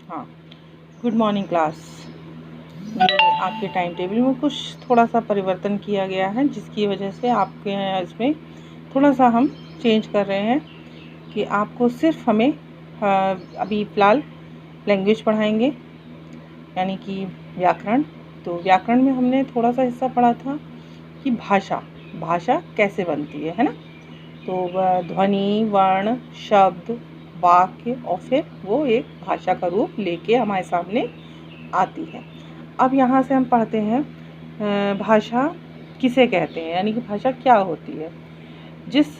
हाँ, good morning class. ये आपके टाइम टेबल में कुछ थोड़ा सा परिवर्तन किया गया है, जिसकी वजह से आपके इसमें थोड़ा सा हम चेंज कर रहे हैं कि आपको सिर्फ हमें अभी फ़िलहाल लैंग्वेज पढ़ाएंगे, यानी कि व्याकरण। तो व्याकरण में हमने थोड़ा सा हिस्सा पढ़ा था कि भाषा भाषा कैसे बनती है ना। तो ध्वनि, वर्ण, शब्द, वाक्य और फिर वो एक भाषा का रूप लेके हमारे सामने आती है। अब यहाँ से हम पढ़ते हैं भाषा किसे कहते हैं, यानी कि भाषा क्या होती है। जिस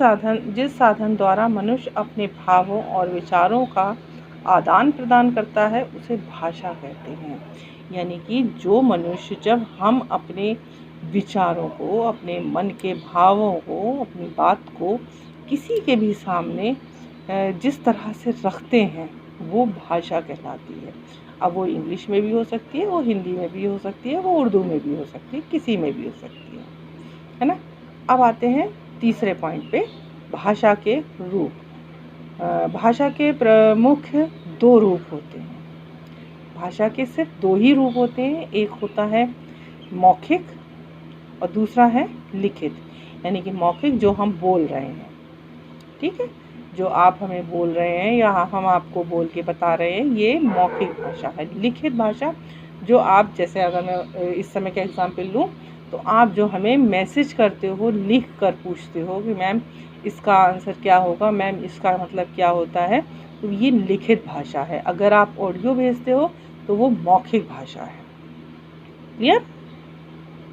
साधन द्वारा मनुष्य अपने भावों और विचारों का आदान प्रदान करता है उसे भाषा कहते हैं। यानी कि जो मनुष्य, जब हम अपने विचारों को, अपने मन के भावों को, अपनी बात को किसी के भी सामने जिस तरह से रखते हैं वो भाषा कहलाती है। अब वो इंग्लिश में भी हो सकती है, वो हिंदी में भी हो सकती है, वो उर्दू में भी हो सकती है, किसी में भी हो सकती है ना। अब आते हैं तीसरे पॉइंट पे, भाषा के रूप। भाषा के प्रमुख दो रूप होते हैं। भाषा के सिर्फ दो ही रूप होते हैं, एक होता है मौखिक और दूसरा है लिखित। यानी कि मौखिक जो हम बोल रहे हैं, ठीक है, जो आप हमें बोल रहे हैं या हम आपको बोल के बता रहे हैं, ये मौखिक भाषा है। लिखित भाषा जो आप, जैसे अगर मैं इस समय का एग्जाम्पल लूँ, तो आप जो हमें मैसेज करते हो, लिख कर पूछते हो कि मैम इसका आंसर क्या होगा, मैम इसका मतलब क्या होता है, तो ये लिखित भाषा है। अगर आप ऑडियो भेजते हो तो वो मौखिक भाषा है। क्लियर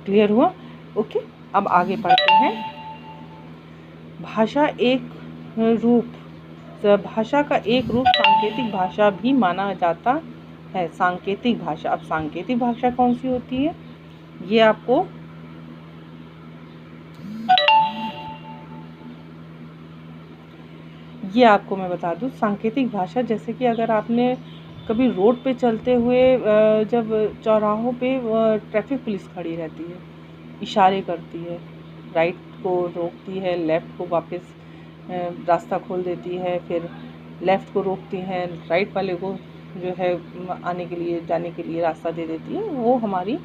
क्लियर हुआ? ओके, अब आगे पढ़ते हैं। भाषा का एक रूप सांकेतिक भाषा भी माना जाता है। सांकेतिक भाषा, अब सांकेतिक भाषा कौन सी होती है ये आपको मैं बता दूं। सांकेतिक भाषा, जैसे कि अगर आपने कभी रोड पे चलते हुए, जब चौराहों पे ट्रैफिक पुलिस खड़ी रहती है, इशारे करती है, राइट को रोकती है, लेफ़्ट को वापस रास्ता खोल देती है, फिर लेफ़्ट को रोकती हैं, राइट वाले को जो है आने के लिए, जाने के लिए रास्ता दे देती है, वो हमारी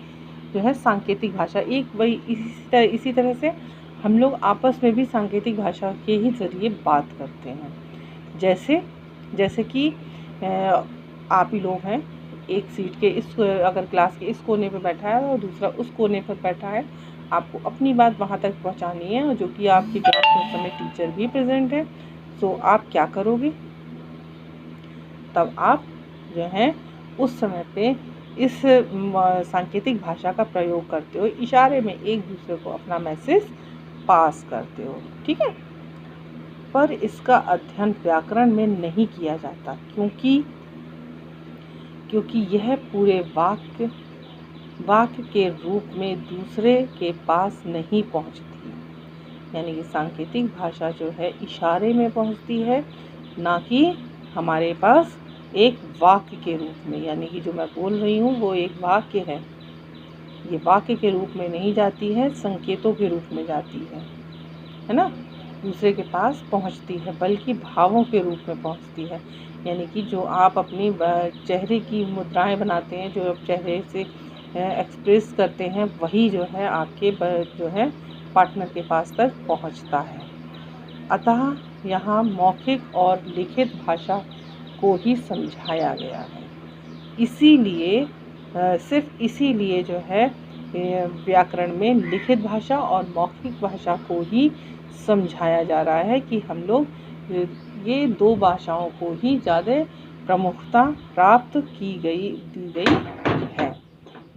जो है सांकेतिक भाषा। एक वही इसी तरह से हम लोग आपस में भी सांकेतिक भाषा के ही ज़रिए बात करते हैं। जैसे कि आप ही लोग हैं, एक सीट के अगर क्लास के इस कोने पे बैठा है और दूसरा उस कोने पर बैठा है, आपको अपनी बात वहाँ तक पहुँचानी है, और जो कि आपकी क्लास में उस समय टीचर भी प्रेजेंट है। तो आप क्या करोगे, तब आप जो है उस समय पे इस सांकेतिक भाषा का प्रयोग करते हो, इशारे में एक दूसरे को अपना मैसेज पास करते हो, ठीक है। पर इसका अध्ययन व्याकरण में नहीं किया जाता, क्योंकि यह पूरे वाक्य के रूप में दूसरे के पास नहीं पहुंचती। यानी कि सांकेतिक भाषा जो है इशारे में पहुंचती है, ना कि हमारे पास एक वाक्य के रूप में। यानी कि जो मैं बोल रही हूँ वो एक वाक्य है, ये वाक्य के रूप में नहीं जाती है, संकेतों के रूप में जाती है ना, दूसरे के पास पहुंचती है, बल्कि भावों के रूप में पहुंचती है। यानी कि जो आप अपनी चेहरे की मुद्राएं बनाते हैं, जो आप चेहरे से एक्सप्रेस करते हैं, वही जो है आपके जो है पार्टनर के पास तक पहुंचता है। अतः यहाँ मौखिक और लिखित भाषा को ही समझाया गया है। इसीलिए सिर्फ इसीलिए जो है व्याकरण में लिखित भाषा और मौखिक भाषा को ही समझाया जा रहा है कि हम लोग ये दो भाषाओं को ही ज़्यादा प्रमुखता प्राप्त दी गई है,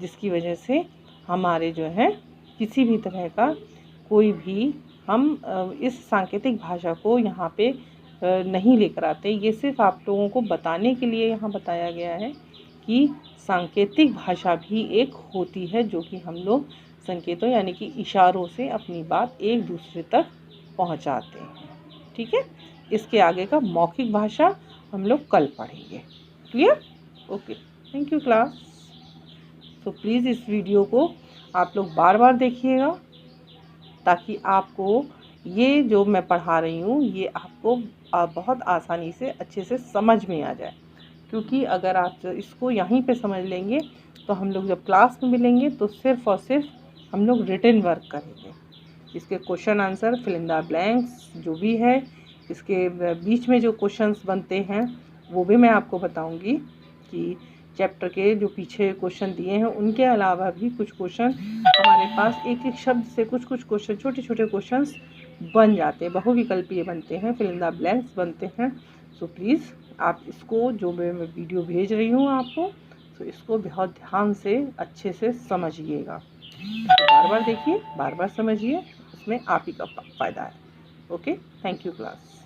जिसकी वजह से हमारे जो है किसी भी तरह का कोई भी हम इस सांकेतिक भाषा को यहाँ पे नहीं लेकर आते। ये सिर्फ आप लोगों को बताने के लिए यहाँ बताया गया है कि सांकेतिक भाषा भी एक होती है, जो कि हम लोग संकेतों यानी कि इशारों से अपनी बात एक दूसरे तक पहुंचाते हैं, ठीक है। इसके आगे का मौखिक भाषा हम लोग कल पढ़ेंगे। Clear? Okay, thank you class. तो प्लीज़ इस वीडियो को आप लोग बार बार देखिएगा, ताकि आपको ये जो मैं पढ़ा रही हूँ ये आपको बहुत आसानी से अच्छे से समझ में आ जाए, क्योंकि अगर आप इसको यहीं पे समझ लेंगे तो हम लोग जब क्लास में मिलेंगे तो सिर्फ़ और सिर्फ हम लोग रिटन वर्क करेंगे। इसके question answer fill in the blanks जो भी है, इसके बीच में जो क्वेश्चंस बनते हैं वो भी मैं आपको बताऊंगी कि चैप्टर के जो पीछे क्वेश्चन दिए हैं उनके अलावा भी कुछ क्वेश्चन हमारे पास एक एक शब्द से कुछ क्वेश्चन, छोटे छोटे क्वेश्चंस बन जाते हैं, बहुविकल्पीय बनते हैं, फिल इन द ब्लैंक्स बनते हैं। सो प्लीज़ आप इसको, जो मैं वीडियो भेज रही हूँ आपको, तो इसको बहुत ध्यान से अच्छे से समझिएगा। तो बार बार देखिए, बार बार समझिए, इसमें आप ही का फ़ायदा है। Okay, thank you class.